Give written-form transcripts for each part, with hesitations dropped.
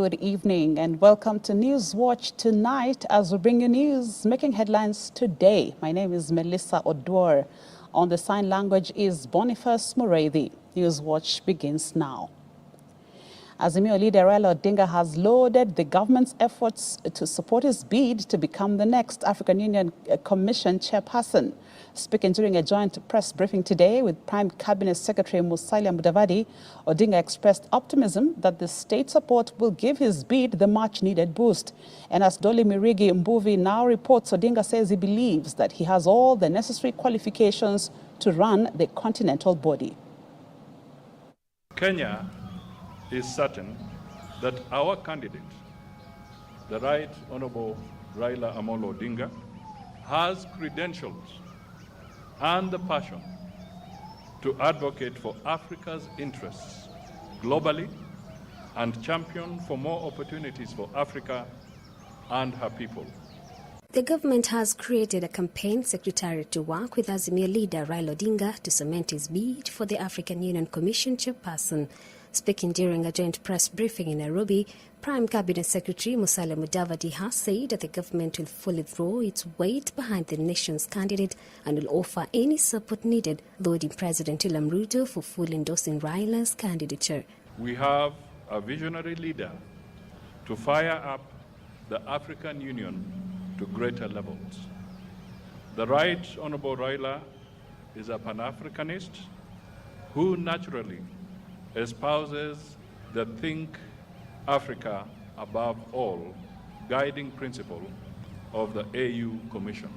good evening and welcome to News Watch tonight as we bring you news making headlines today. My name is Melissa Oduor. On the sign language is Boniface Muredi. News Watch begins now. Azimio leader Raila Odinga has lauded the government's efforts to support his bid to become the next African Union Commission chairperson. Speaking during a joint press briefing today with Prime Cabinet Secretary Musalia Mudavadi, Odinga expressed optimism that the state support will give his bid the much-needed boost. And as Dolly Mirigi Mbuvi now reports, Odinga says he believes that he has all the necessary qualifications to run the continental body. Kenya is certain that our candidate, the Right Honorable Raila Amolo Odinga, has credentials and the passion to advocate for Africa's interests globally and champion for more opportunities for Africa and her people. The government has created a campaign secretariat to work with Azimio leader Raila Odinga to cement his bid for the African Union Commission chairperson. Speaking during a joint press briefing in Nairobi, Prime Cabinet Secretary Musalia Mudavadi has said that the government will fully throw its weight behind the nation's candidate and will offer any support needed, lauding President William Ruto for fully endorsing Raila's candidature. We have a visionary leader to fire up the African Union to greater levels. The Right Honorable Raila is a Pan-Africanist who naturally espouses the Think Africa above all guiding principle of the AU Commission.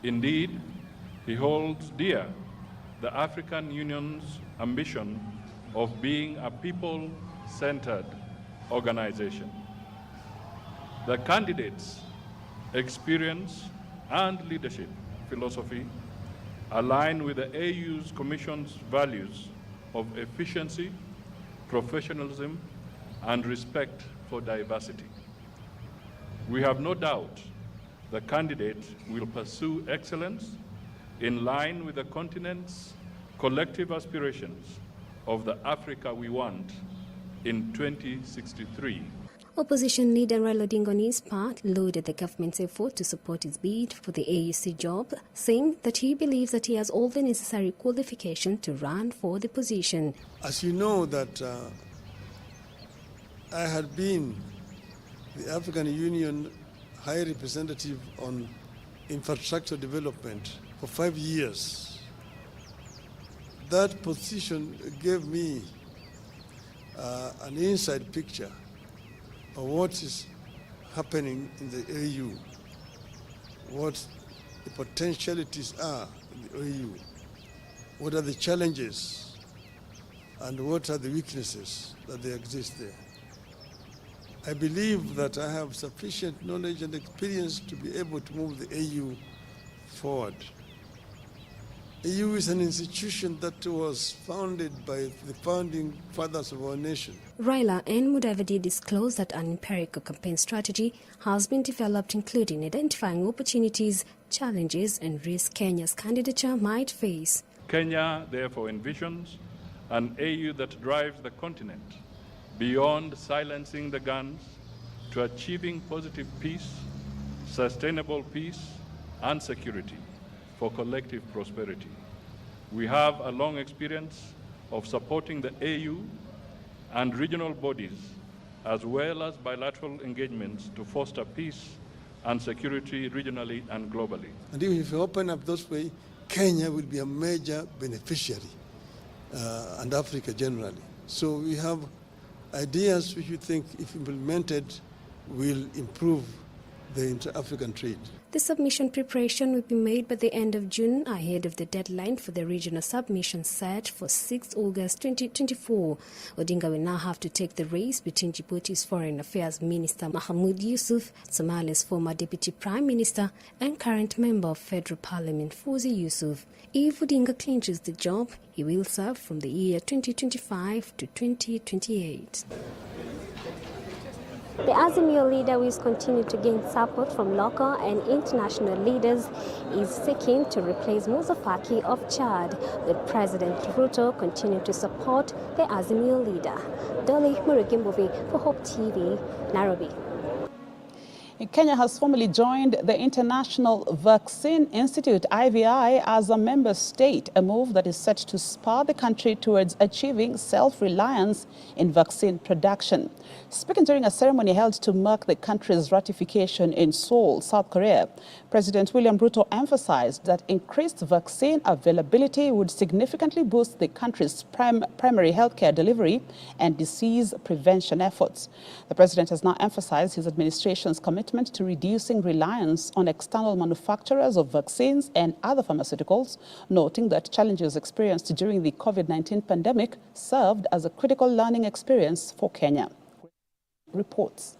Indeed, he holds dear the African Union's ambition of being a people-centered organization. The candidate's experience and leadership philosophy align with the AU's Commission's values of efficiency, professionalism, and respect for diversity. We have no doubt the candidate will pursue excellence in line with the continent's collective aspirations of the Africa we want in 2063. Opposition leader Raila Odinga on his part lauded the government's effort to support his bid for the AUC job, saying that he believes that he has all the necessary qualifications to run for the position. As you know that I had been the African Union High Representative on Infrastructure Development for 5 years. That position gave me an inside picture of what is happening in the AU, what the potentialities are in the AU, what are the challenges, and what are the weaknesses that they exist there. I believe that I have sufficient knowledge and experience to be able to move the AU forward. AU is an institution that was founded by the founding fathers of our nation. Raila and Mudavadi disclosed that an empirical campaign strategy has been developed, including identifying opportunities, challenges, and risks Kenya's candidature might face. Kenya therefore envisions an AU that drives the continent beyond silencing the guns to achieving positive peace, sustainable peace, and security for collective prosperity. We have a long experience of supporting the AU and regional bodies, as well as bilateral engagements to foster peace and security regionally and globally. And if we open up those ways, Kenya will be a major beneficiary, and Africa generally. So we have ideas which we think, if implemented, will improve the inter-African trade. The submission preparation will be made by the end of June, ahead of the deadline for the regional submission set for 6 August 2024. Odinga will now have to take the race between Djibouti's Foreign Affairs Minister Mahmoud Yusuf, Somalia's former Deputy Prime Minister, and current Member of Federal Parliament Fawzi Yusuf. If Odinga clinches the job, he will serve from the year 2025 to 2028. The Azimio leader, who is continuing to gain support from local and international leaders, is seeking to replace Musa Faki of Chad, with President Ruto continuing to support the Azimio leader. Dolly Murugimbovi for Hope TV, Nairobi. Kenya has formally joined the International Vaccine Institute, IVI, as a member state, a move that is set to spur the country towards achieving self-reliance in vaccine production. Speaking during a ceremony held to mark the country's ratification in Seoul, South Korea, President William Ruto emphasized that increased vaccine availability would significantly boost the country's primary healthcare delivery and disease prevention efforts. The president has now emphasized his administration's commitment to reducing reliance on external manufacturers of vaccines and other pharmaceuticals, noting that challenges experienced during the COVID-19 pandemic served as a critical learning experience for Kenya. Reports.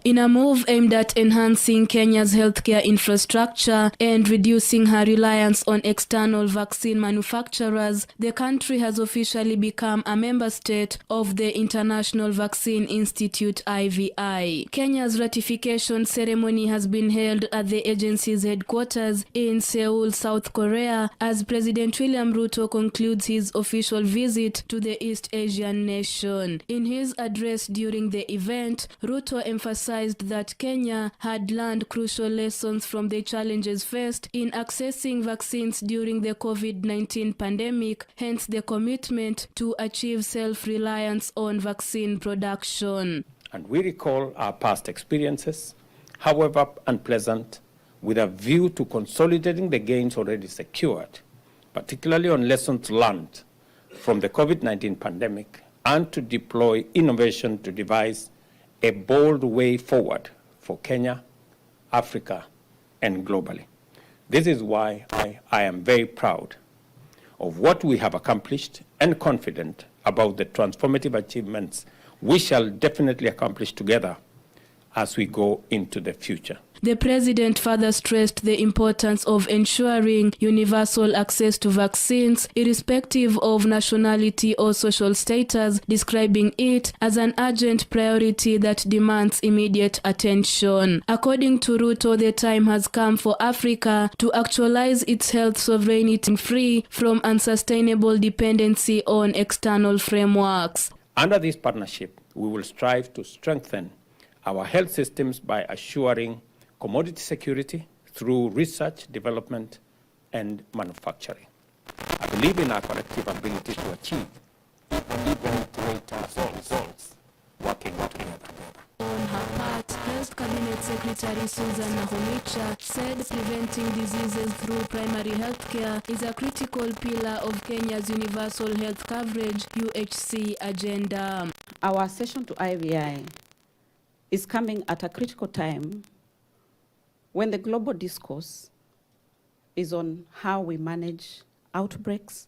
In a move aimed at enhancing Kenya's healthcare infrastructure and reducing her reliance on external vaccine manufacturers, the country has officially become a member state of the International Vaccine Institute, IVI. Kenya's ratification ceremony has been held at the agency's headquarters in Seoul, South Korea, as President William Ruto concludes his official visit to the East Asian nation. In his address during the event, Ruto emphasized that Kenya had learned crucial lessons from the challenges faced in accessing vaccines during the COVID-19 pandemic, hence the commitment to achieve self-reliance on vaccine production. And we recall our past experiences, however unpleasant, with a view to consolidating the gains already secured, particularly on lessons learned from the COVID-19 pandemic, and to deploy innovation to devise a bold way forward for Kenya, Africa, and globally. This is why I am very proud of what we have accomplished and confident about the transformative achievements we shall definitely accomplish together as we go into the future. The president further stressed the importance of ensuring universal access to vaccines, irrespective of nationality or social status, describing it as an urgent priority that demands immediate attention. According to Ruto, the time has come for Africa to actualize its health sovereignty free from unsustainable dependency on external frameworks. Under this partnership, we will strive to strengthen our health systems by assuring commodity security through research, development, and manufacturing. I believe in our collective ability to achieve even greater results working together. On her part, Health Cabinet Secretary Susan Nahumicha said preventing diseases through primary health care is a critical pillar of Kenya's universal health coverage UHC agenda. Our accession to IVI is coming at a critical time when the global discourse is on how we manage outbreaks,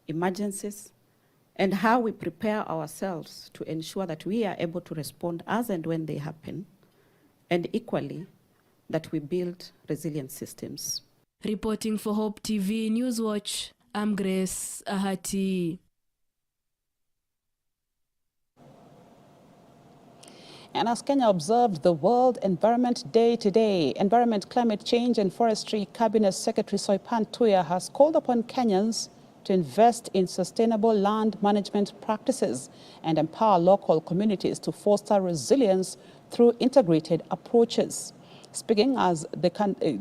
emergencies, and how we prepare ourselves to ensure that we are able to respond as and when they happen, and equally, that we build resilient systems. Reporting for Hope TV Newswatch, I'm Grace Ahati. And as Kenya observed the World Environment Day today, Environment, Climate Change and Forestry Cabinet Secretary Soipan Tuya has called upon Kenyans to invest in sustainable land management practices and empower local communities to foster resilience through integrated approaches. Speaking as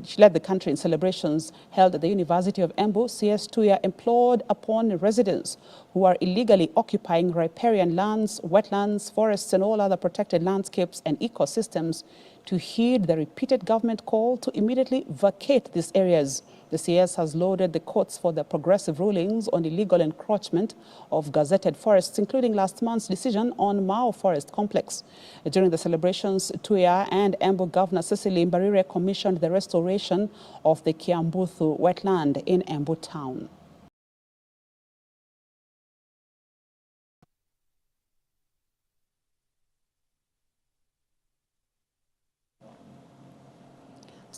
she led the country in celebrations held at the University of Embu, CS Tuya implored upon residents who are illegally occupying riparian lands, wetlands, forests and all other protected landscapes and ecosystems to heed the repeated government call to immediately vacate these areas. The CS has lauded the courts for their progressive rulings on illegal encroachment of gazetted forests, including last month's decision on Mao Forest Complex. During the celebrations, Tuya and Embu Governor Cecily Mbarire commissioned the restoration of the Kiambuthu wetland in Embu town.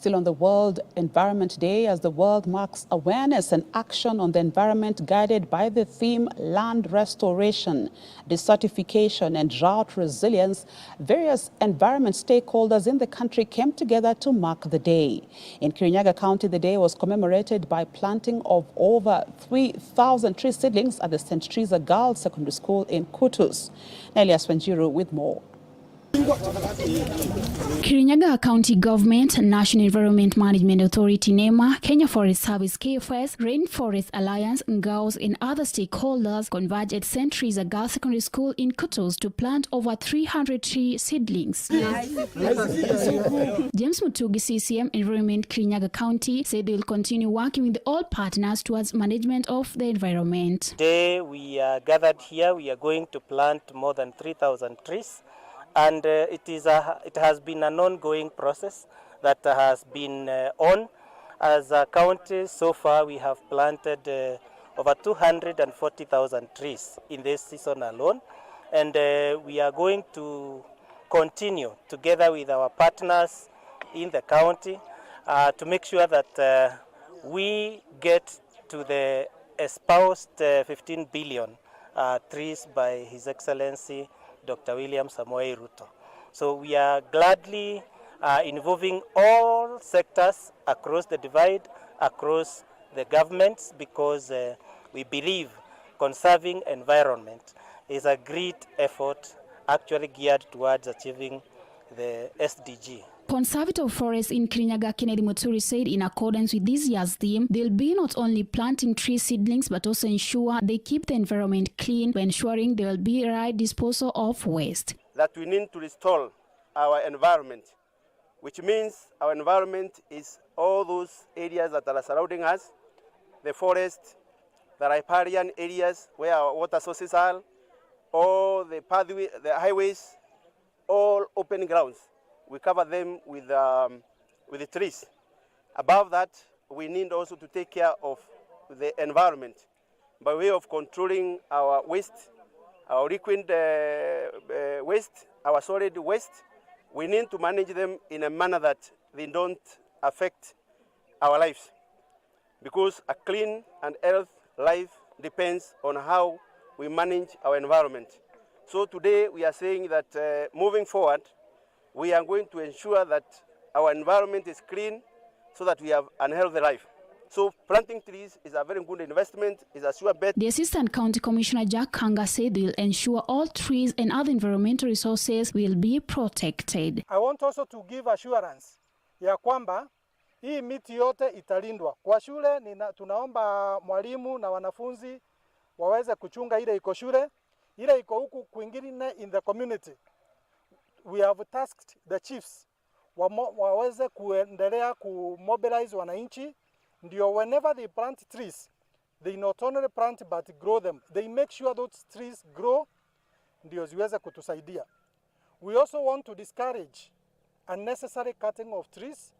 Still on the World Environment Day, as the world marks awareness and action on the environment guided by the theme Land Restoration, Desertification and Drought Resilience, various environment stakeholders in the country came together to mark the day. In Kirinyaga County, the day was commemorated by planting of over 3,000 tree seedlings at the St. Teresa Girls Secondary School in Kutus. Nelias Wanjiru with more. Kirinyaga County Government, National Environment Management Authority NEMA, Kenya Forest Service KFS, Rainforest Alliance, Ngaos and other stakeholders converged at St. Teresa Girls Secondary School in Kutus to plant over 300 tree seedlings. James Mutugi, CCM Environment Kirinyaga County, said they will continue working with all partners towards management of the environment. Today we are gathered here, we are going to plant more than 3,000 trees. And it has been an ongoing process that has been on. As a county, so far we have planted over 240,000 trees in this season alone. And we are going to continue together with our partners in the county to make sure that we get to the espoused 15 billion trees by His Excellency Dr. William Samoei Ruto. So we are gladly involving all sectors across the divide, across the governments, because we believe conserving environment is a great effort actually geared towards achieving the SDG. Conservator of Forests in Kirinyaga, Kennedy Muturi, said in accordance with this year's theme, they'll be not only planting tree seedlings but also ensure they keep the environment clean by ensuring there will be right disposal of waste. That we need to restore our environment, which means our environment is all those areas that are surrounding us, the forest, the riparian areas where our water sources are, all the pathway, the highways, all open grounds. We cover them with the trees. Above that, we need also to take care of the environment by way of controlling our waste, our liquid waste, our solid waste. We need to manage them in a manner that they don't affect our lives, because a clean and healthy life depends on how we manage our environment. So today we are saying that moving forward, we are going to ensure that our environment is clean so that we have a healthy life. So planting trees is a very good investment, is a sure bet. The Assistant County Commissioner Jack Kanga said they will ensure all trees and other environmental resources will be protected. I want also to give assurance ya kwamba hii miti yote italindwa. Kwa shule tunaomba mwalimu na wanafunzi waweze kuchunga ile iko shule, ile iko huku kwingine in the community. We have tasked the chiefs waweze kuendelea kumobilize wananchi, ndio whenever they plant trees, they not only plant but grow them. They make sure those trees grow, ndio ziweze kutusaidia. We also want to discourage unnecessary cutting of trees,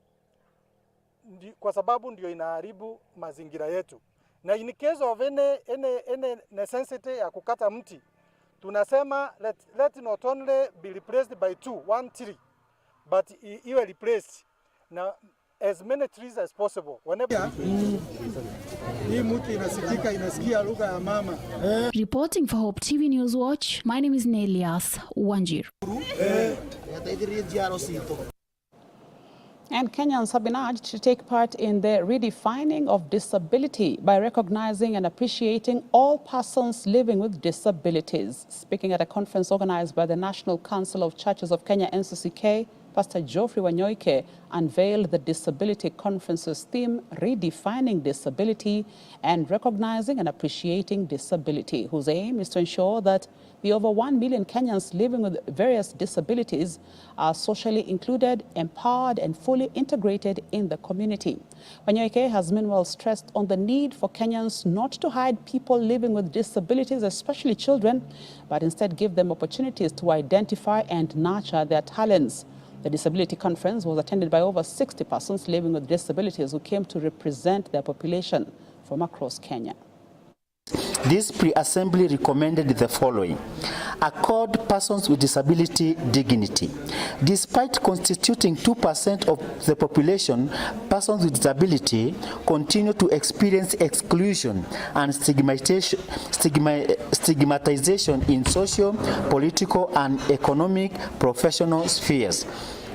kwa sababu ndio inaharibu mazingira yetu. Na in case of any necessity ya kukata mti, tunasema let not only be replaced by one tree, but iwe replaced na as many trees as possible. Whenever hii mti inasikia lugha ya mama. Reporting for Hope TV News Watch, my name is Nelias Wanjiru. And Kenyans have been urged to take part in the redefining of disability by recognizing and appreciating all persons living with disabilities. Speaking at a conference organized by the National Council of Churches of Kenya, NCCK, Pastor Geoffrey Wanyoike unveiled the Disability Conference's theme, Redefining Disability and Recognizing and Appreciating Disability, whose aim is to ensure that the over 1 million Kenyans living with various disabilities are socially included, empowered, and fully integrated in the community. Wanyoike has meanwhile stressed on the need for Kenyans not to hide people living with disabilities, especially children, but instead give them opportunities to identify and nurture their talents. The Disability Conference was attended by over 60 persons living with disabilities who came to represent their population from across Kenya. This pre-assembly recommended the following: accord persons with disability dignity. Despite constituting 2% of the population, persons with disability continue to experience exclusion and stigmatization in social, political, and economic professional spheres.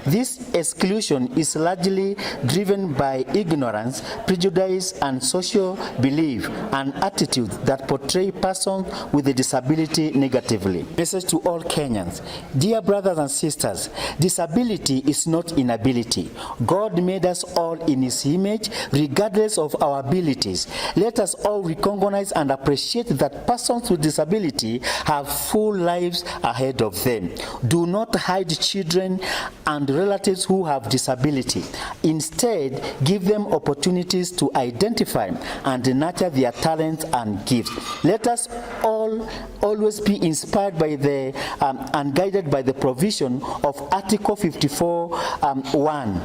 This exclusion is largely driven by ignorance, prejudice, and social belief and attitudes that portray persons with a disability negatively. Message to all Kenyans. Dear brothers and sisters, disability is not inability. God made us all in His image, regardless of our abilities. Let us all recognize and appreciate that persons with disability have full lives ahead of them. Do not hide children and relatives who have disability. Instead, give them opportunities to identify and nurture their talents and gifts. Let us all always be inspired by and guided by the provision of Article 54(1)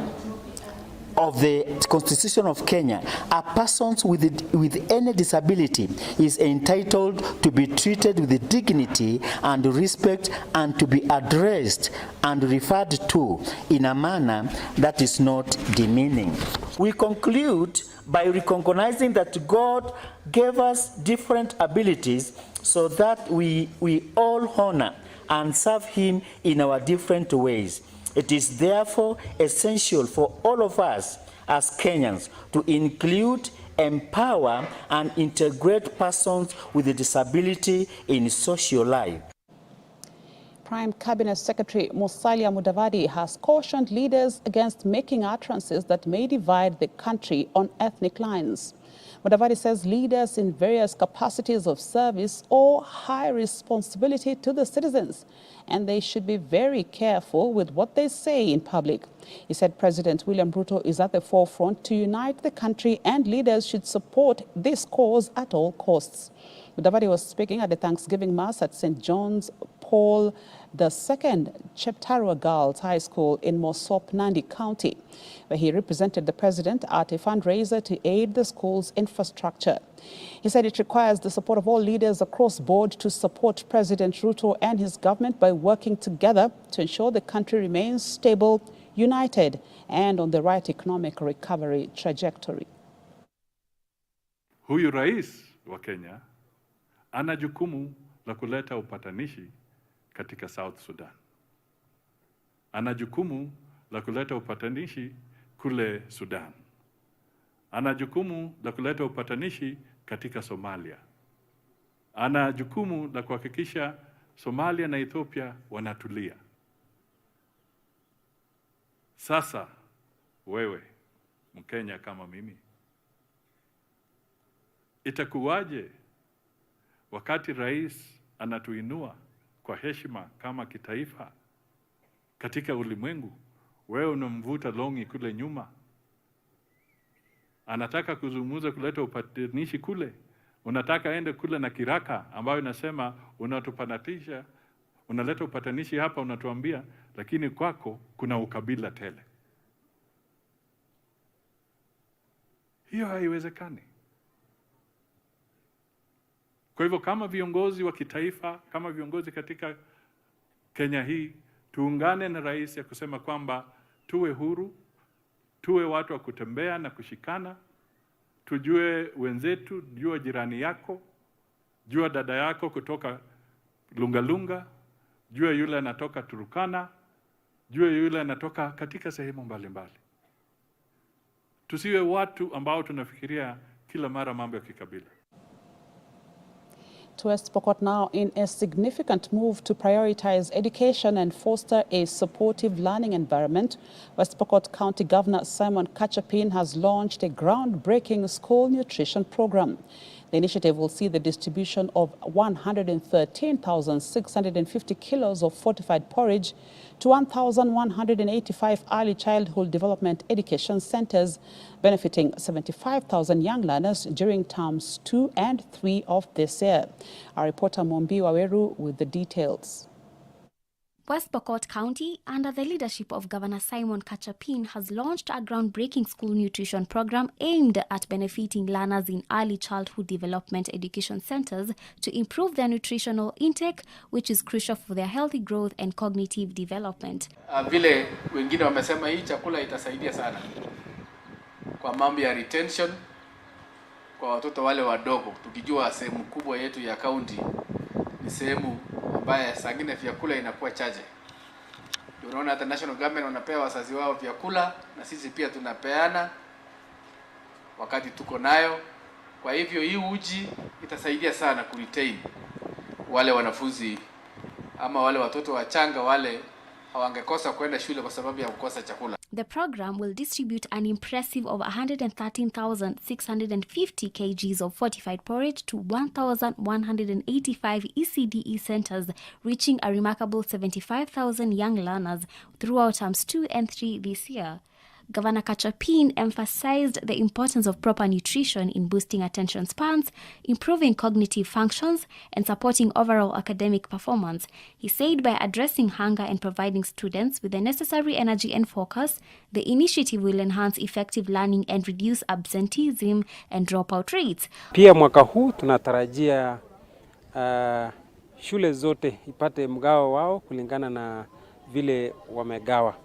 of the Constitution of Kenya. A person with any disability is entitled to be treated with dignity and respect, and to be addressed and referred to in a manner that is not demeaning. We conclude by recognizing that God gave us different abilities so that we all honor and serve Him in our different ways. It is therefore essential for all of us as Kenyans to include, empower, and integrate persons with a disability in social life. Prime Cabinet Secretary Musalia Mudavadi has cautioned leaders against making utterances that may divide the country on ethnic lines. Mudavadi says leaders in various capacities of service owe high responsibility to the citizens, and they should be very careful with what they say in public. He said President William Ruto is at the forefront to unite the country, and leaders should support this cause at all costs. Mudavadi was speaking at the Thanksgiving Mass at St. John's Paul II Cheptarua Girls High School in Mosop, Nandi County, where he represented the president at a fundraiser to aid the school's infrastructure. He said it requires the support of all leaders across board to support President Ruto and his government by working together to ensure the country remains stable, united, and on the right economic recovery trajectory. Huyu rais wa Kenya ana jukumu la kuleta upatanishi katika South Sudan. Ana jukumu la kuleta upatanishi kule Sudan. Ana jukumu la kuleta upatanishi katika Somalia. Ana jukumu la kuhakikisha Somalia na Ethiopia wanatulia. Sasa wewe Mkenya kama mimi, itakuwaje wakati rais anatuinua kwa heshima kama kitaifa katika ulimwengu, wewe unamvuta longi kule nyuma? Anataka kuzungumza kuleta upatanishi kule, unataka aende kule na kiraka ambayo inasema unatupanatisha, unaleta upatanishi hapa, unatuambia, lakini kwako kuna ukabila tele. Hiyo haiwezekani. Kwa hivyo kama viongozi wa kitaifa, kama viongozi katika Kenya hii, tuungane na rais ya kusema kwamba tuwe huru, tuwe watu wa kutembea na kushikana, tujue wenzetu, jua jirani yako, jua dada yako kutoka Lungalunga, jua yule anatoka Turukana, jua yule anatoka katika sehemu mbalimbali. Tusiwe watu ambao tunafikiria kila mara mambo ya kikabila. To West Pokot now, in a significant move to prioritize education and foster a supportive learning environment, West Pokot County Governor Simon Kachapin has launched a groundbreaking school nutrition program. The initiative will see the distribution of 113,650 kilos of fortified porridge to 1,185 early childhood development education centers, benefiting 75,000 young learners during terms 2 and 3 of this year. Our reporter Mombi Waweru with the details. West Pokot County, under the leadership of Governor Simon Kachapin, has launched a groundbreaking school nutrition program aimed at benefiting learners in early childhood development education centers to improve their nutritional intake, which is crucial for their healthy growth and cognitive development. Vile wengine wamesema hii chakula itasaidia sana kwa mambo ya retention kwa watoto wale wadogo, tukijua sehemu kubwa yetu ya county ni sehemu ambaye sangine vyakula inakuwa chache. Unaona hata national government wanapewa wazazi wao vyakula na sisi pia tunapeana wakati tuko nayo. Kwa hivyo hii uji itasaidia sana ku retain wale wanafunzi ama wale watoto wachanga wale hawangekosa kwenda shule kwa sababu ya kukosa chakula. The program will distribute an impressive of 113,650 kgs of fortified porridge to 1,185 ECDE centers, reaching a remarkable 75,000 young learners throughout terms 2 and 3 this year. Governor Kachapin emphasized the importance of proper nutrition in boosting attention spans, improving cognitive functions, and supporting overall academic performance. He said by addressing hunger and providing students with the necessary energy and focus, the initiative will enhance effective learning and reduce absenteeism and dropout rates. Pia mwaka huu tunatarajia shule zote ipate mgao wao kulingana na vile wamegawa.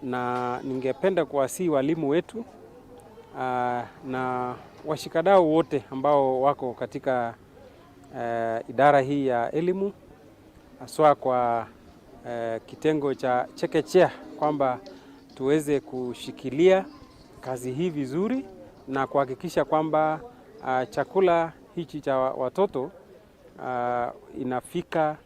Na ningependa kuwasihi walimu wetu na washikadau wote ambao wako katika idara hii ya elimu, haswa kwa kitengo cha chekechea, kwamba tuweze kushikilia kazi hii vizuri na kuhakikisha kwamba chakula hichi cha watoto inafika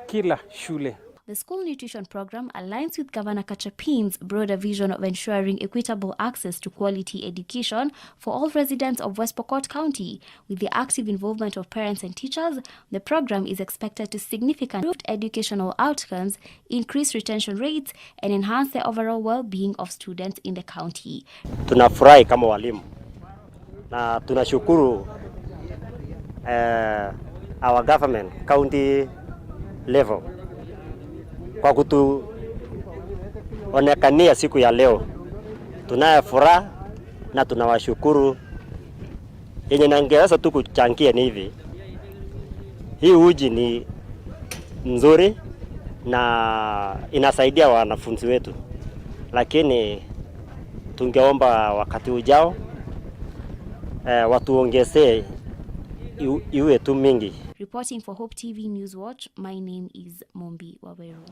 kila shule. The school nutrition program aligns with Governor Kachapin's broader vision of ensuring equitable access to quality education for all residents of West Pokot County. With the active involvement of parents and teachers, the program is expected to significantly improve educational outcomes, increase retention rates, and enhance the overall well-being of students in the county. Tunafurahi kama walimu na tunashukuru our government county level kwa kutuonekania siku ya leo. Tunaye furaha na tunawashukuru. Yenye nangeweza tu kuchangia ni hivi. Hii uji ni nzuri na inasaidia wanafunzi wetu. Lakini tungeomba wakati ujao watuongezee iwe tu mingi. Reporting for Hope TV News Watch, my name is Mombi Waweru.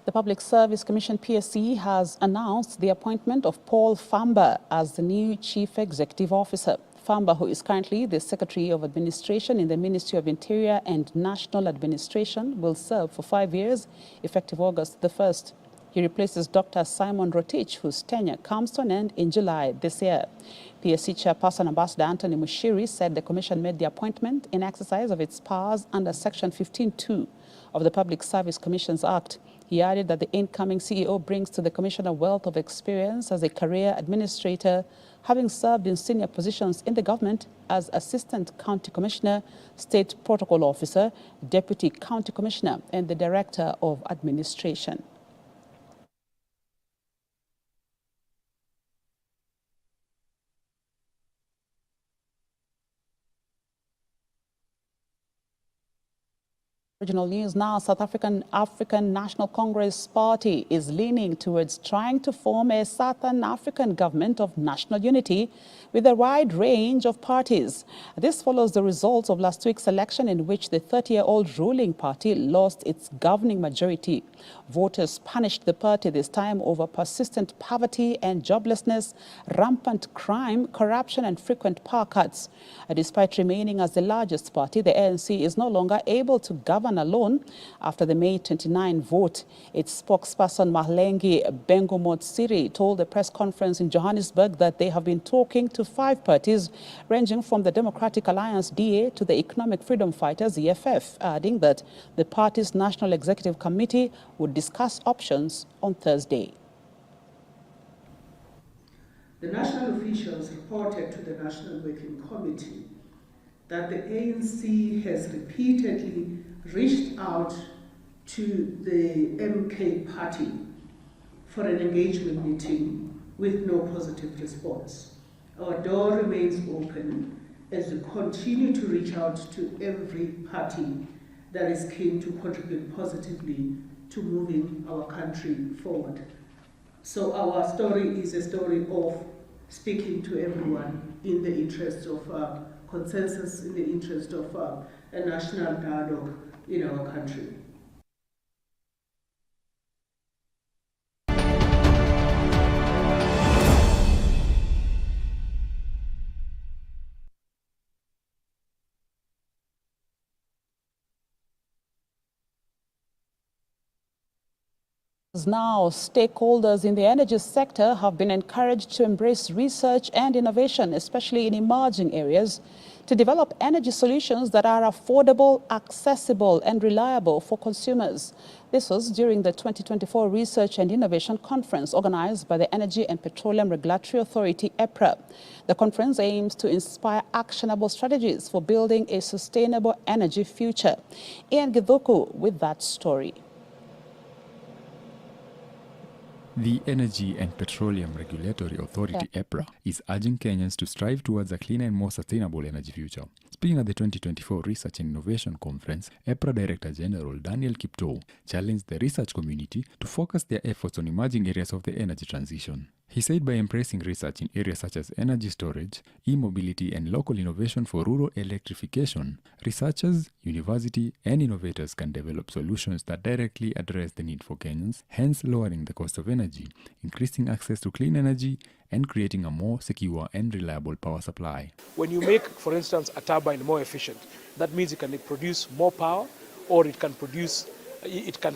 The Public Service Commission PSC has announced the appointment of Paul Famba as the new Chief Executive Officer. Famba, who is currently the Secretary of Administration in the Ministry of Interior and National Administration, will serve for 5 years, effective August the 1st. He replaces Dr. Simon Rotich, whose tenure comes to an end in July this year. PSC Chairperson Ambassador Anthony Mushiri said the Commission made the appointment in exercise of its powers under Section 15(2) of the Public Service Commissions Act. He added that the incoming CEO brings to the Commission a wealth of experience as a career administrator, having served in senior positions in the government as Assistant County Commissioner, State Protocol Officer, Deputy County Commissioner, and the Director of Administration. Regional news now. South African National Congress Party is leaning towards trying to form a Southern African government of national unity with a wide range of parties. This follows the results of last week's election in which the 30-year-old ruling party lost its governing majority. Voters punished the party this time over persistent poverty and joblessness, rampant crime, corruption and frequent power cuts. Despite remaining as the largest party, the ANC is no longer able to govern alone after the May 29 vote. Its spokesperson Mahlengi Bengomotsiri told a press conference in Johannesburg that they have been talking to 5 parties ranging from the Democratic Alliance DA to the Economic Freedom Fighters EFF, adding that the party's National Executive Committee would discuss options on Thursday. The national officials reported to the National Working Committee that the ANC has repeatedly reached out to the MK party for an engagement meeting with no positive response. Our door remains open as we continue to reach out to every party that is keen to contribute positively to moving our country forward. So our story is a story of speaking to everyone in the interest of consensus, in the interest of a national dialogue in our country. Now, stakeholders in the energy sector have been encouraged to embrace research and innovation, especially in emerging areas, to develop energy solutions that are affordable, accessible, and reliable for consumers. This was during the 2024 Research and Innovation Conference organized by the Energy and Petroleum Regulatory Authority, EPRA. The conference aims to inspire actionable strategies for building a sustainable energy future. Ian Githuku with that story. The Energy and Petroleum Regulatory Authority, EPRA, is urging Kenyans to strive towards a cleaner and more sustainable energy future. Speaking at the 2024 Research and Innovation Conference, EPRA Director General Daniel Kiptoo challenged the research community to focus their efforts on emerging areas of the energy transition. He said by embracing research in areas such as energy storage, e-mobility, and local innovation for rural electrification, researchers, university, and innovators can develop solutions that directly address the need for Kenyans, hence lowering the cost of energy, increasing access to clean energy, and creating a more secure and reliable power supply. When you make, for instance, a turbine more efficient, that means it can produce more power, or it can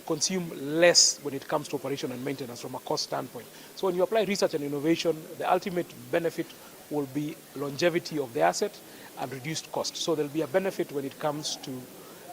consume less when it comes to operation and maintenance from a cost standpoint. So when you apply research and innovation, the ultimate benefit will be longevity of the asset and reduced cost. So there'll be a benefit when it comes to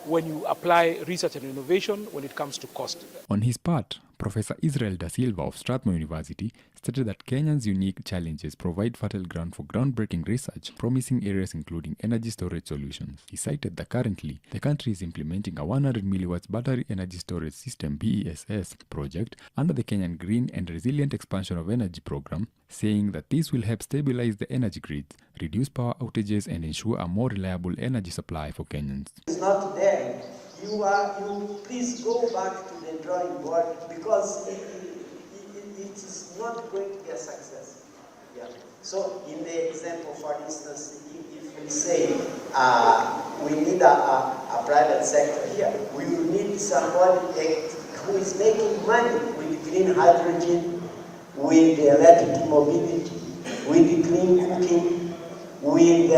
when you apply research and innovation when it comes to cost. On his part, Professor Israel Da Silva of Strathmore University stated that Kenya's unique challenges provide fertile ground for groundbreaking research, promising areas including energy storage solutions. He cited that currently, the country is implementing a 100 milliwatts battery energy storage system BESS project under the Kenyan Green and Resilient Expansion of Energy program, saying that this will help stabilize the energy grids, reduce power outages, and ensure a more reliable energy supply for Kenyans. It's not there. You please go back to the drawing board because it is not going to be a success. Yeah. So in the example, for instance, if we say we need a private sector here, we will need somebody who is making money with green hydrogen, with electric mobility, with clean cooking, with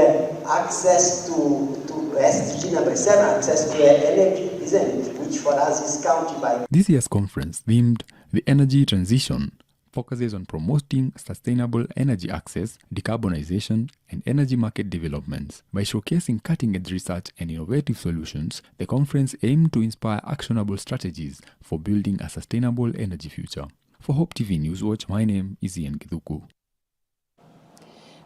access to SDG number 7, access to energy, isn't it? Which for us is counted by. This year's conference, themed The Energy Transition, focuses on promoting sustainable energy access, decarbonization, and energy market developments. By showcasing cutting-edge research and innovative solutions, the conference aimed to inspire actionable strategies for building a sustainable energy future. For Hope TV Newswatch, my name is Ian Githuku.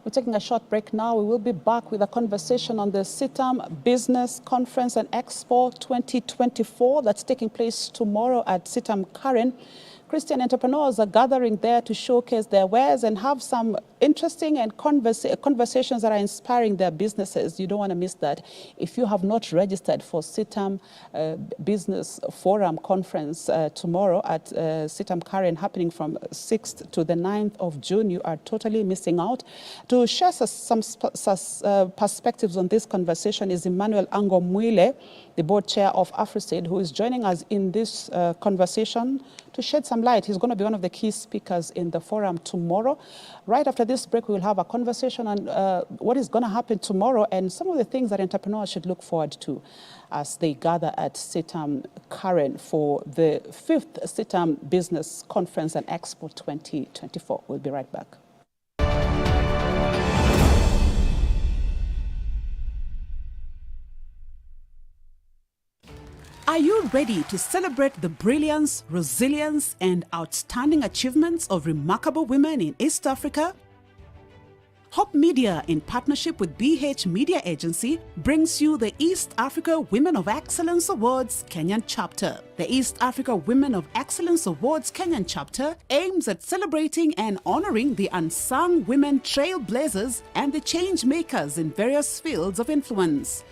We're taking a short break now. We will be back with a conversation on the CITAM Business Conference and Expo 2024 that's taking place tomorrow at CITAM Karen. Christian entrepreneurs are gathering there to showcase their wares and have some interesting and conversations that are inspiring their businesses. You don't want to miss that. If you have not registered for CITAM Business Forum Conference tomorrow at CITAM Karen, happening from 6th to the 9th of June, you are totally missing out. To share some perspectives on this conversation is Emmanuel Angomwile, the board chair of AfriSaid, who is joining us in this conversation to shed some light. He's going to be one of the key speakers in the forum tomorrow. Right after this break, we will have a conversation on what is going to happen tomorrow and some of the things that entrepreneurs should look forward to as they gather at CITAM Karen for the 5th CITAM Business Conference and Expo 2024. We'll be right back. Are you ready to celebrate the brilliance, resilience, and outstanding achievements of remarkable women in East Africa? Hope Media, in partnership with BH Media Agency, brings you the East Africa Women of Excellence Awards Kenyan Chapter. The East Africa Women of Excellence Awards Kenyan Chapter aims at celebrating and honoring the unsung women trailblazers and the change makers in various fields of influence.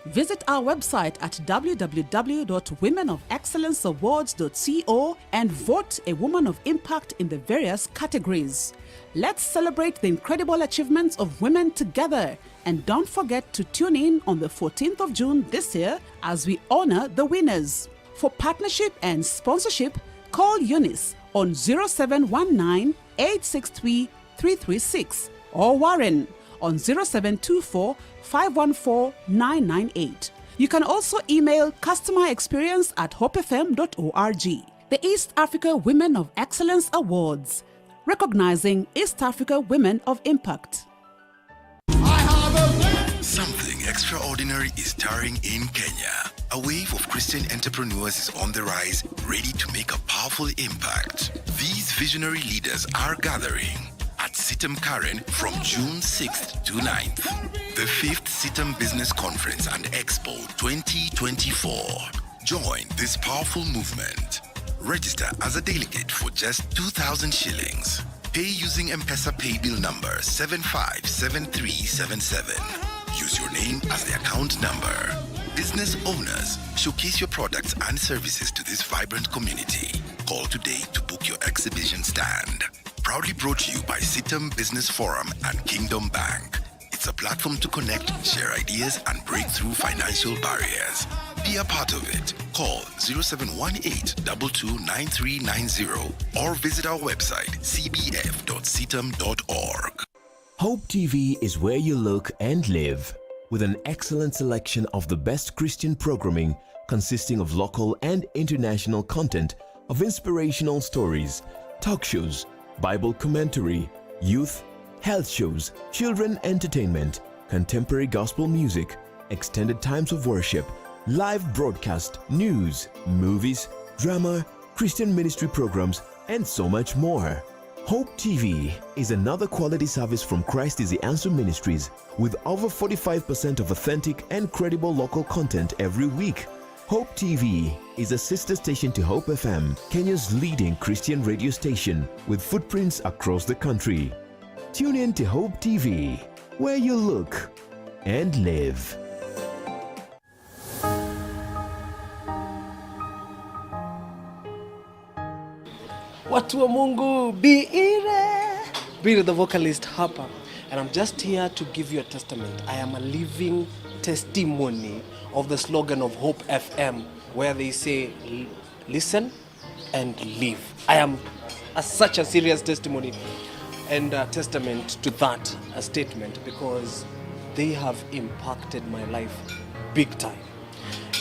Visit our website at www.womenofexcellenceawards.co and vote a woman of impact in the various categories. Let's celebrate the incredible achievements of women together, and don't forget to tune in on the 14th of June this year as we honor the winners. For partnership and sponsorship, call Eunice on 0719 863 336 or Warren on 0724 514 998. You can also email customerexperience@hopefm.org. The East Africa Women of Excellence Awards, recognizing East Africa women of impact. Something extraordinary is stirring in Kenya. A wave of Christian entrepreneurs is on the rise, ready to make a powerful impact. These visionary leaders are gathering at Sitam Karen from June 6th to 9th. The 5th Sitam Business Conference and Expo 2024. Join this powerful movement. Register as a delegate for just 2,000 shillings. Pay using M-Pesa paybill number 757377. Use your name as the account number. Business owners, showcase your products and services to this vibrant community. Call today to book your exhibition stand. Proudly brought to you by Sitam Business Forum and Kingdom Bank. It's a platform to connect, share ideas, and break through financial barriers. Be a part of it. Call 0718-229390 or visit our website cbf.sitam.org. Hope TV is where you look and live, with an excellent selection of the best Christian programming consisting of local and international content of inspirational stories, talk shows, Bible commentary, youth, health shows, children entertainment, contemporary gospel music, extended times of worship, live broadcast, news, movies, drama, Christian ministry programs, and so much more. Hope TV is another quality service from Christ is the Answer Ministries, with over 45% of authentic and credible local content every week. Hope TV is a sister station to Hope FM, Kenya's leading Christian radio station, with footprints across the country. Tune in to Hope TV, where you look and live. Watu wa Mungu, be the vocalist hapa, and I'm just here to give you a testament. I am a living testimony of the slogan of Hope FM, where they say, listen and live. I am such a serious testimony and a testament to that statement, because they have impacted my life big time.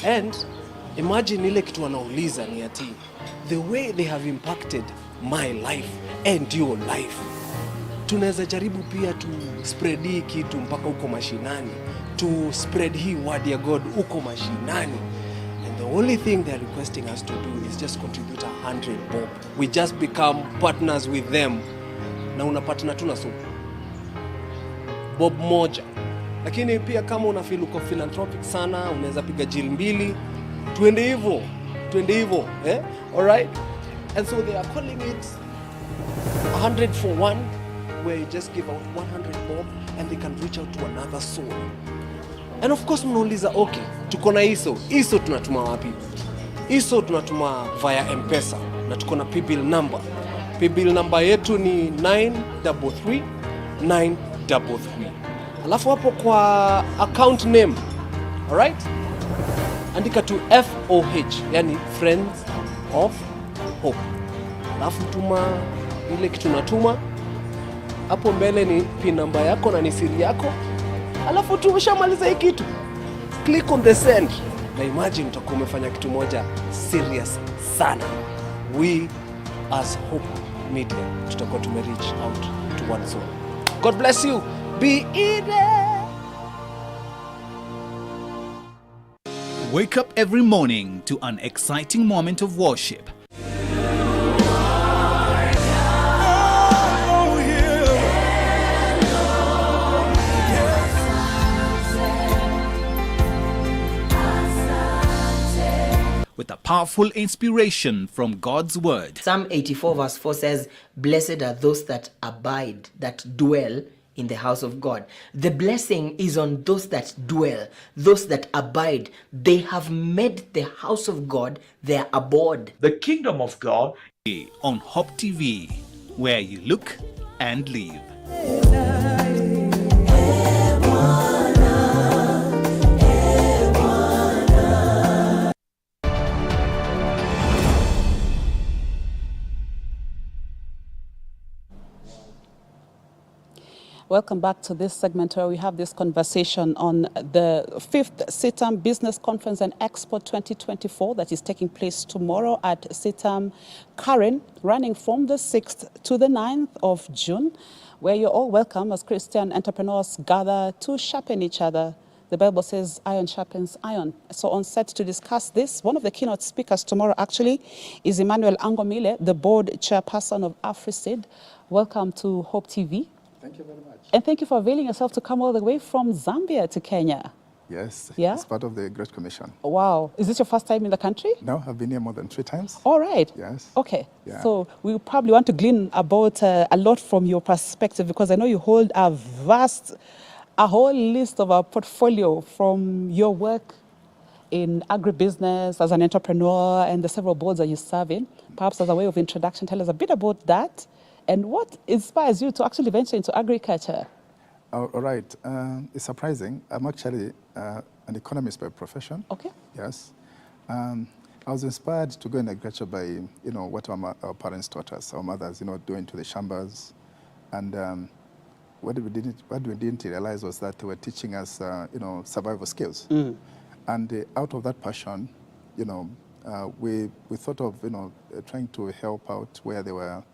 And imagine ile kitu wanauliza ni ati, the way they have impacted my life and your life. Tunaweza jaribu pia to spread hii kitu mpaka uko mashinani, to spread hii word ya God uko mashinani. And the only thing they're requesting us to do is just contribute 100 bob. We just become partners with them. Na unapatana tu na bob moja. Lakini pia kama una feel uko philanthropic sana, unaweza piga jili mbili. Twende hivyo, eh? All right? And so they are calling it 100 for one, where you just give out 100 bob and they can reach out to another soul. And of course mnauliza, okay, tuko na hiso tunatuma wapi? Hiso tunatuma via M-Pesa, na tuko na paybill number. Paybill number yetu ni 933. Alafu hapo kwa account name, all right? Andika tu FOH, yani Friends of Hope. Alafu tuma ile kitu natuma. Hapo mbele ni pin number yako na ni siri yako. Alafu tumeshamaliza hii kitu. Click on the send. Na imagine utakuwa umefanya kitu moja serious sana. We as Hope Media tutakuwa tumereach out to one soul. God bless you. Be there. Wake up every morning to an exciting moment of worship. powerful inspiration from God's word. Psalm 84 verse 4 says, "Blessed are those that abide, that dwell in the house of God." The blessing is on those that dwell, those that abide. They have made the house of God their abode. The kingdom of God on Hope TV, where you look and live. Welcome back to this segment where we have this conversation on the 5th CITAM Business Conference and Expo 2024 that is taking place tomorrow at CITAM Karen, running from the 6th to the 9th of June, where you're all welcome as Christian entrepreneurs gather to sharpen each other. The Bible says iron sharpens iron. So on set to discuss this, one of the keynote speakers tomorrow actually is Emmanuel Angomile, the board chairperson of AfriSeed. Welcome to Hope TV. Thank you very much. And thank you for availing yourself to come all the way from Zambia to Kenya. Yes, yeah? It's part of the Great Commission. Wow. Is this your first time in the country? No, I've been here more than 3 times. All right. Yes. Okay. Yeah. So we probably want to glean about a lot from your perspective, because I know you hold a whole list of a portfolio from your work in agribusiness as an entrepreneur and the several boards that you serve in. Perhaps as a way of introduction, tell us a bit about that. And what inspires you to actually venture into agriculture? All right. It's surprising. I'm actually an economist by profession. Okay. Yes. I was inspired to go in agriculture by, what our parents taught us, our mothers, doing to the shambas. And what we didn't realize was that they were teaching us, survival skills. Mm. And out of that passion, we thought of, trying to help out where there were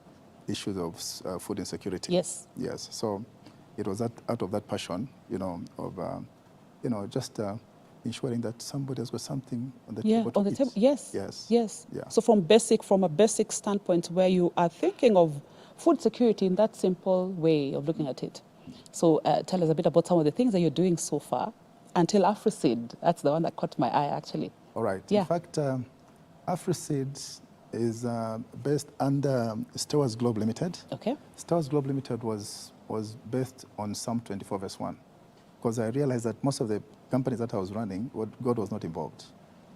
issues of food insecurity. Yes. Yes. So it was out of that passion, of, just ensuring that somebody has got something on the table to eat. Yes. Yes. Yes. Yeah. So from a basic standpoint where you are thinking of food security in that simple way of looking at it. So tell us a bit about some of the things that you're doing so far until AfriSeed. That's the one that caught my eye, actually. All right. Yeah. In fact, AfriSeed is based under Stewards Globe Limited. Okay. Stewards Globe Limited was based on Psalm 24 verse 1, because I realized that most of the companies that I was running, God was not involved.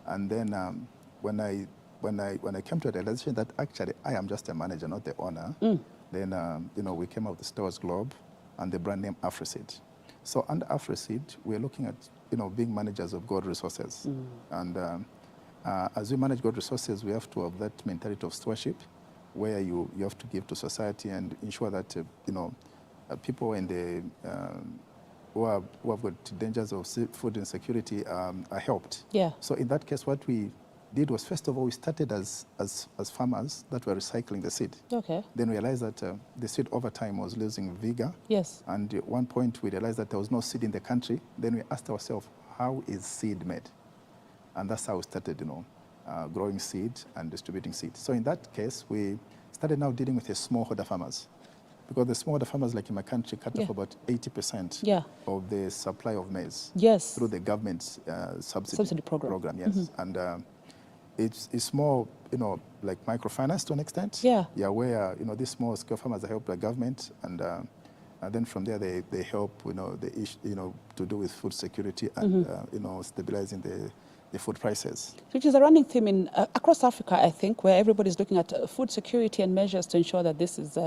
And then when I came to a realization that actually I am just a manager, not the owner, then we came up with Stewards Globe and the brand name AfriSeed. So under AfriSeed, we're looking at being managers of God resources. And as we manage God resources, we have to have that mentality of stewardship, where you have to give to society and ensure that people in the who have got dangers of food insecurity are helped. Yeah. So in that case, what we did was, first of all, we started as farmers that were recycling the seed. Okay. Then we realized that the seed over time was losing vigor. Yes. And at one point we realized that there was no seed in the country. Then we asked ourselves, how is seed made? And that's how we started, growing seed and distributing seed. So in that case, we started now dealing with the smallholder farmers, because the smallholder farmers, like in my country, cut off about 80% of the supply of maize. Yes. Through the government's subsidy program. Yes. Mm-hmm. And it's more, like microfinance to an extent. Yeah. Yeah, where these small scale farmers are helped by government, and then from there they help, to do with food security and stabilizing the food prices. Which is a running theme in across Africa, I think, where everybody's looking at food security and measures to ensure that this is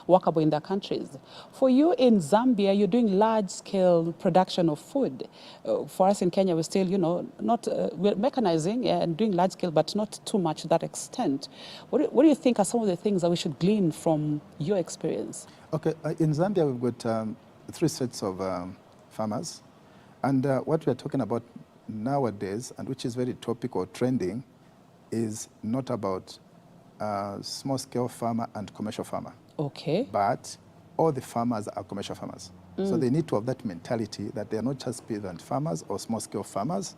workable in their countries. For you in Zambia, you're doing large-scale production of food. For us in Kenya, we're still, we're mechanizing and doing large-scale, but not too much to that extent. What do you think are some of the things that we should glean from your experience? Okay, in Zambia, we've got 3 sets of farmers. And what we're talking about nowadays, and which is very topical, trending, is not about small-scale farmer and commercial farmer. Okay. But all the farmers are commercial farmers. So they need to have that mentality that they are not just peasant farmers or small-scale farmers.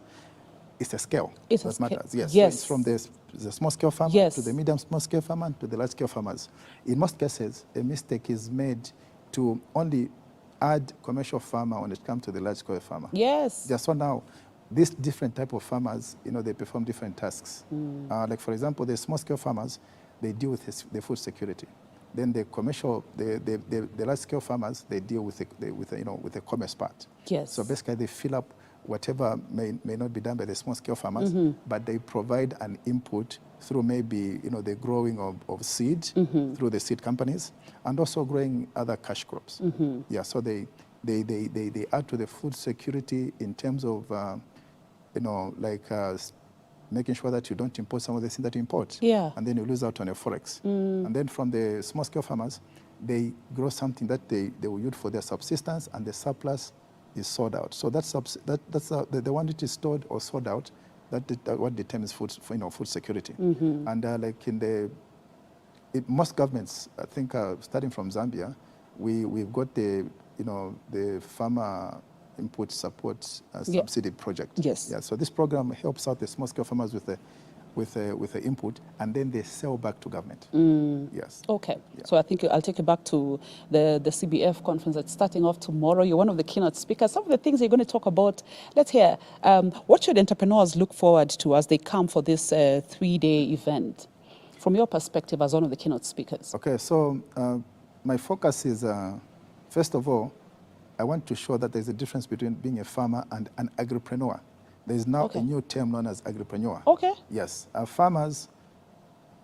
It's a scale that matters. Yes. So it's from the small-scale farmer to the medium small-scale farmer to the large-scale farmers. In most cases, a mistake is made to only add commercial farmer when it comes to the large-scale farmer. Yes. Yeah, so now, these different type of farmers, they perform different tasks. Like for example, the small-scale farmers, they deal with the food security. Then the commercial, the large-scale farmers, they deal with the commerce part. Yes. So basically, they fill up whatever may not be done by the small-scale farmers, but they provide an input through maybe the growing of seed through the seed companies, and also growing other cash crops. Yeah. So they add to the food security in terms of making sure that you don't import some of the things that you import. Yeah. And then you lose out on your forex. And then from the small-scale farmers, they grow something that they will use for their subsistence, and the surplus is sold out. So that's the one that is stored or sold out. That what determines food security. And like in most governments, I think starting from Zambia, we've got the farmer input support subsidy project. Yes. Yeah. So this program helps out the small-scale farmers with the input, and then they sell back to government. Yes. Okay. Yeah. So I think I'll take you back to the CBF conference that's starting off tomorrow. You're one of the keynote speakers. Some of the things you're going to talk about, let's hear. What should entrepreneurs look forward to as they come for this 3-day event, from your perspective as one of the keynote speakers? Okay. So my focus is, first of all, I want to show that there's a difference between being a farmer and an agripreneur. There is now a new term known as agripreneur. Okay. Yes. Farmers,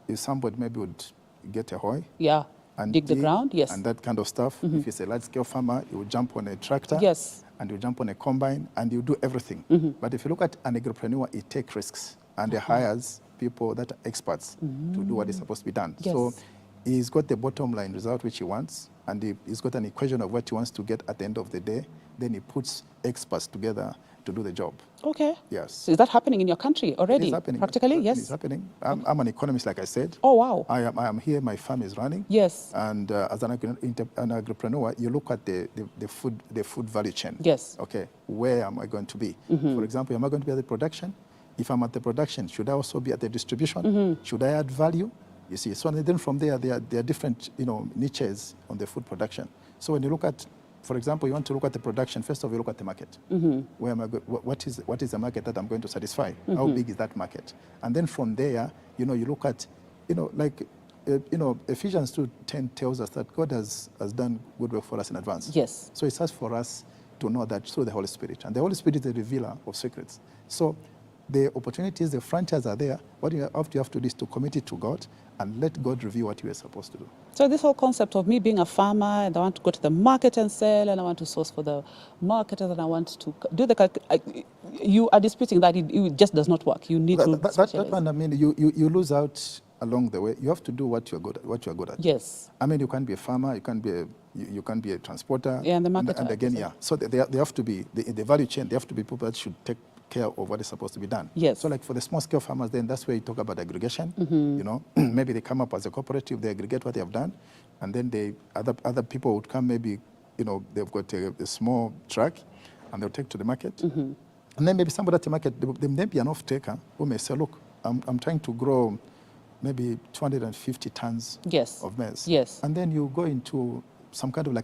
if somebody maybe would get a hoe. Yeah. And dig the ground, yes. And that kind of stuff. If it's a large-scale farmer, you will jump on a tractor. Yes. And you jump on a combine, and you do everything. But if you look at an agripreneur, it takes risks, and he hires people that are experts to do what is supposed to be done. Yes. So he's got the bottom line result which he wants, and he's got an equation of what he wants to get at the end of the day. Then he puts experts together to do the job. Okay. Yes. So is that happening in your country already? It is happening. Practically, yes. It's happening. I'm an economist, like I said. Oh, wow. I am here, my farm is running. Yes. And as an agripreneur, you look at the food value chain. Yes. Okay, where am I going to be? For example, am I going to be at the production? If I'm at the production, should I also be at the distribution? Should I add value? You see, so then from there are different niches on the food production. So when you look at, for example, you want to look at the production, first of all, you look at the market. Where am I what is the market that I'm going to satisfy? How big is that market? And then from there, you look at, Ephesians 2:10 tells us that God has done good work for us in advance. Yes. So it's just for us to know that through the Holy Spirit. And the Holy Spirit is the revealer of secrets. So the opportunities, the franchises are there. What you have to do is to commit it to God and let God reveal what you are supposed to do. So this whole concept of me being a farmer and I want to go to the market and sell, and I want to source for the marketers, and I want to do you are disputing that it just does not work. You need to that one. I mean, you lose out along the way. You have to do what you're good at. Yes. I mean, you can't be a farmer. You can't be a transporter. Yeah, and the marketer. And again, yeah. So they have to be the value chain. They have to be people that should take care of what is supposed to be done. Yes. So like for the small-scale farmers, then that's where you talk about aggregation. Maybe they come up as a cooperative, they aggregate what they have done, and then other people would come, maybe, they've got a small truck, and they'll take to the market. And then maybe somebody at the market, there may be an off-taker who may say, look, I'm trying to grow maybe 250 tons of maize. Yes. And then you go into some kind of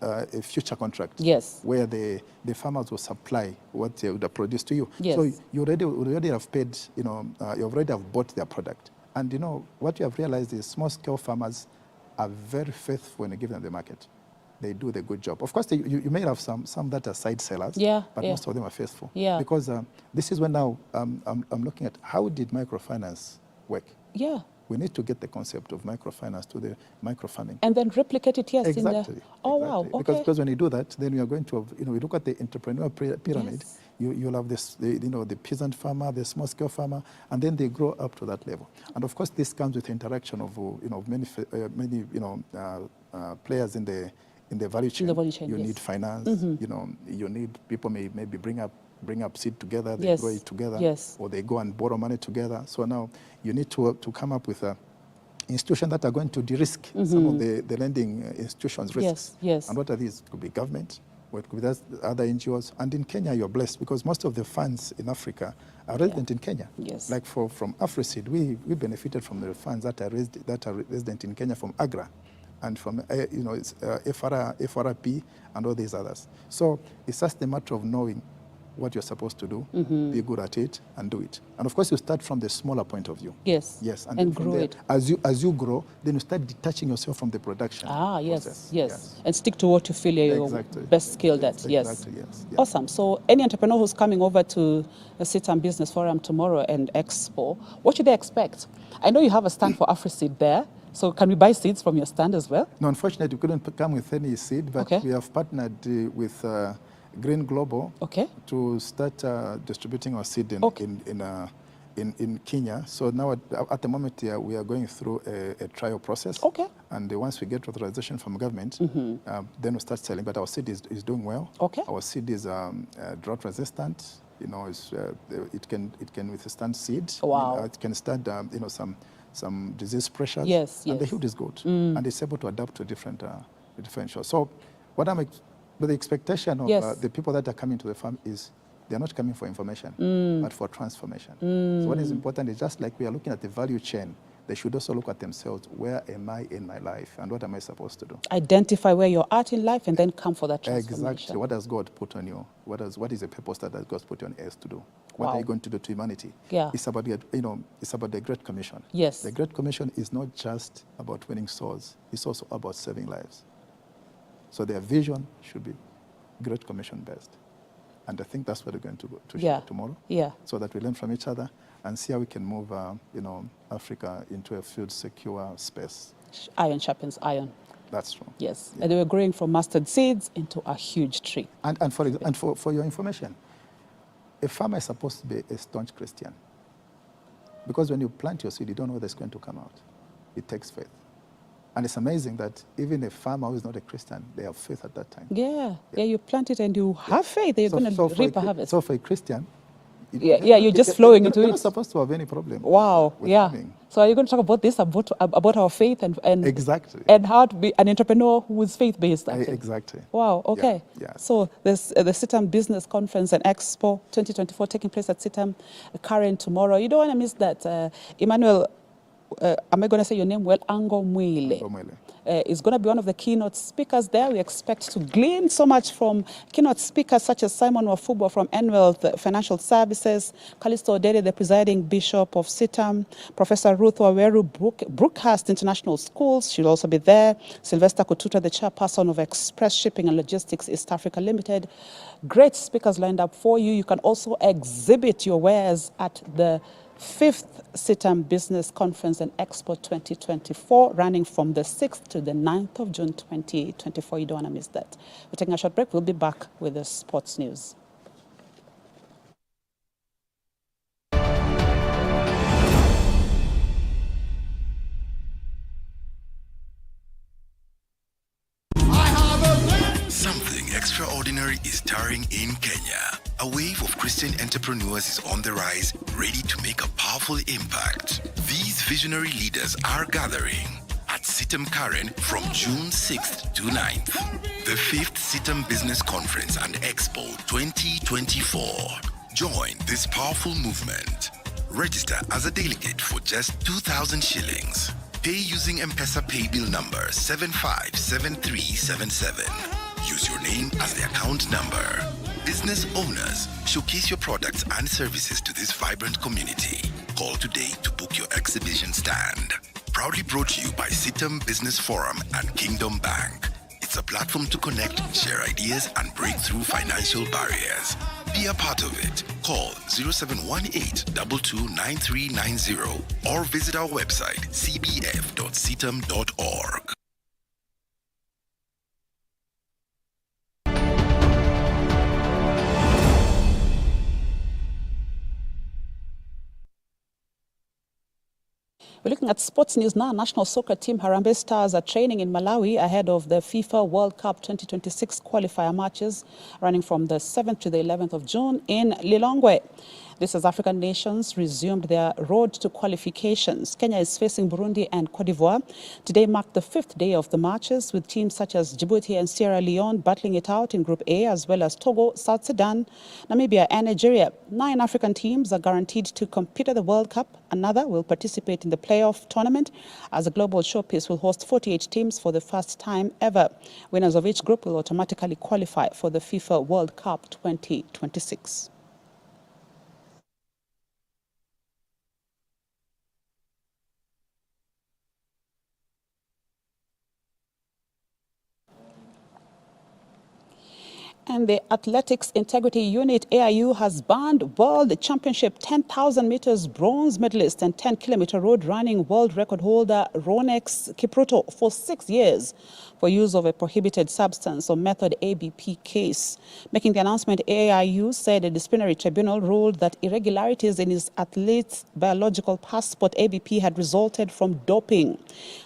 a future contract. Yes. Where the farmers will supply what they would have produced to you. Yes. So you already have paid, you already have bought their product. And what you have realized is small-scale farmers are very faithful when they give them the market. They do the good job. Of course, you may have some that are side sellers, but most of them are faithful. Yeah. Because this is when now I'm looking at how did microfinance work? Yeah. We need to get the concept of microfinance to the microfarming. And then replicate it, yes. Exactly. Wow, okay. Because when you do that, then we are going to have, we look at the entrepreneur pyramid, yes. You'll have this, the peasant farmer, the small-scale farmer, and then they grow up to that level. And of course, this comes with the interaction of, many players in the value chain. In the value chain, you yes. need finance, you need people maybe bring up seed together, they yes. grow it together, yes. or they go and borrow money together. So now you need to come up with institutions that are going to de-risk some of the lending institutions' risks. Yes, yes. And what are these? It could be government, or it could be other NGOs. And in Kenya, you're blessed because most of the funds in Africa are resident in Kenya. Yes. Like from AfriSeed, we benefited from the funds that are resident in Kenya from AGRA, and from FRP and all these others. So it's just a matter of knowing what you're supposed to do, be good at it, and do it. And of course, you start from the smaller point of view. Yes. Yes. And then from grow there, it. As you grow, then you start detaching yourself from the production process. Yes. And stick to what you feel you're Exactly. best skilled at. Exactly, yes. Yeah. Awesome. So any entrepreneur who's coming over to the CITAM Business Forum tomorrow and Expo, what should they expect? I know you have a stand for AfriSeed there. So can we buy seeds from your stand as well? No, unfortunately, we couldn't come with any seed, but we have partnered with Green Global to start distributing our seed in Kenya. So now at the moment we are going through a trial process. And once we get authorization from government, then we start selling. But our seed is doing well. Our seed is drought resistant. You know, it can withstand seed. Wow. It can stand some disease pressures. And the yield is good. And it's able to adapt to different differentials. So what but the expectation of the people that are coming to the farm is they're not coming for information, but for transformation. So what is important is just like we are looking at the value chain, they should also look at themselves. Where am I in my life and what am I supposed to do? Identify where you're at in life and then come for that transformation. Exactly. What does God put on you? What is the purpose that God put on earth to do? What are you going to do to humanity? It's about it's about the Great Commission. Yes. The Great Commission is not just about winning souls. It's also about saving lives. So their vision should be Great Commission based. And I think that's what we're going to share tomorrow. So that we learn from each other and see how we can move, Africa into a food secure space. Iron sharpens iron. That's true. Yes. And they were growing from mustard seeds into a huge tree. And for your information, a farmer is supposed to be a staunch Christian. Because when you plant your seed, you don't know whether it's going to come out. It takes faith. And it's amazing that even a farmer who is not a Christian, they have faith at that time. Yeah, you plant it and you have faith that you're going to reap a harvest. So for a Christian, you're just flowing into it. You're not supposed to have any problem. Wow, farming. So are you going to talk about this, about our faith and exactly, and how to be an entrepreneur who is faith-based? Exactly. Wow, okay. Yeah. So there's the CITAM Business Conference and Expo 2024 taking place at CITAM Karen tomorrow. You don't want to miss that. Emmanuel, am I going to say your name well? Angomwile. Is going to be one of the keynote speakers there. We expect to glean so much from keynote speakers such as Simon Wafubo from Enwealth Financial Services, Callisto Odede, the presiding bishop of CITAM, Professor Ruth Waweru, Brookhurst International Schools, she'll also be there, Sylvester Kututa, the chairperson of Express Shipping and Logistics East Africa Limited. Great speakers lined up for you. You can also exhibit your wares at the 5th CITAM Business Conference and Expo 2024, running from the 6th to the 9th of June 2024. You don't want to miss that. We're taking a short break. We'll be back with the sports news. Something extraordinary is stirring in Kenya. A wave of Christian entrepreneurs is on the rise, ready to make a powerful impact. These visionary leaders are gathering at CITAM Karen from June 6th to 9th. The 5th CITAM Business Conference and Expo 2024. Join this powerful movement. Register as a delegate for just 2,000 shillings. Pay using M-Pesa pay bill number 757377. Use your name as the account number. Business owners, showcase your products and services to this vibrant community. Call today to book your exhibition stand. Proudly brought to you by CITAM Business Forum and Kingdom Bank. It's a platform to connect, share ideas, and break through financial barriers. Be a part of it. Call 0718-229390 or visit our website cbf.citam.org. We're looking at sports news now. National soccer team Harambee Stars are training in Malawi ahead of the FIFA World Cup 2026 qualifier matches running from the 7th to the 11th of June in Lilongwe. This as African nations resumed their road to qualifications. Kenya is facing Burundi and Cote d'Ivoire. Today marked the 5th day of the matches, with teams such as Djibouti and Sierra Leone battling it out in Group A, as well as Togo, South Sudan, Namibia and Nigeria. 9 African teams are guaranteed to compete at the World Cup. Another will participate in the playoff tournament, as the global showpiece will host 48 teams for the first time ever. Winners of each group will automatically qualify for the FIFA World Cup 2026. And the Athletics Integrity Unit, AIU, has banned World Championship 10,000 meters bronze medalist and 10-kilometer road running world record holder Ronex Kipruto for 6 years for use of a prohibited substance or method ABP case. Making the announcement, AIU said a disciplinary tribunal ruled that irregularities in his athlete's biological passport ABP had resulted from doping.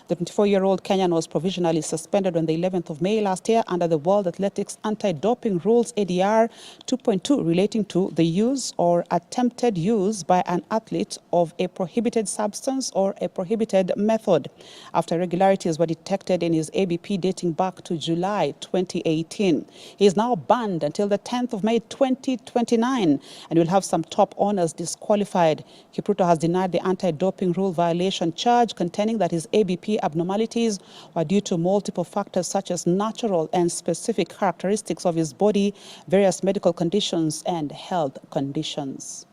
The 24-year-old Kenyan was provisionally suspended on the 11th of May last year under the World Athletics Anti-Doping Rules ADR 2.2 relating to the use or attempted use by an athlete of a prohibited substance or a prohibited method, after irregularities were detected in his ABP dating back to July 2018. He is now banned until the 10th of May 2029 and will have some top honors disqualified. Kipruto has denied the anti-doping rule violation charge, contending that his ABP abnormalities were due to multiple factors such as natural and specific characteristics of his body, various medical conditions and health conditions.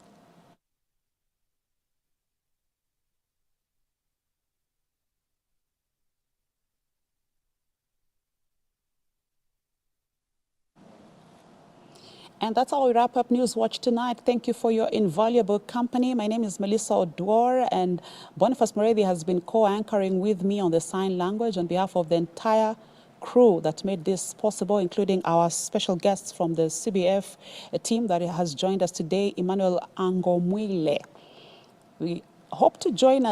And that's how we wrap up Newswatch tonight. Thank you for your invaluable company. My name is Melissa Oduor, and Boniface Mureithi has been co-anchoring with me on the sign language on behalf of the entire crew that made this possible, including our special guests from the CBF team that has joined us today, Emmanuel Angomwile. We hope to join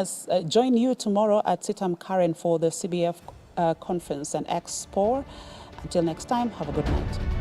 you tomorrow at Sitam Karen for the CBF conference and expo. Until next time, have a good night.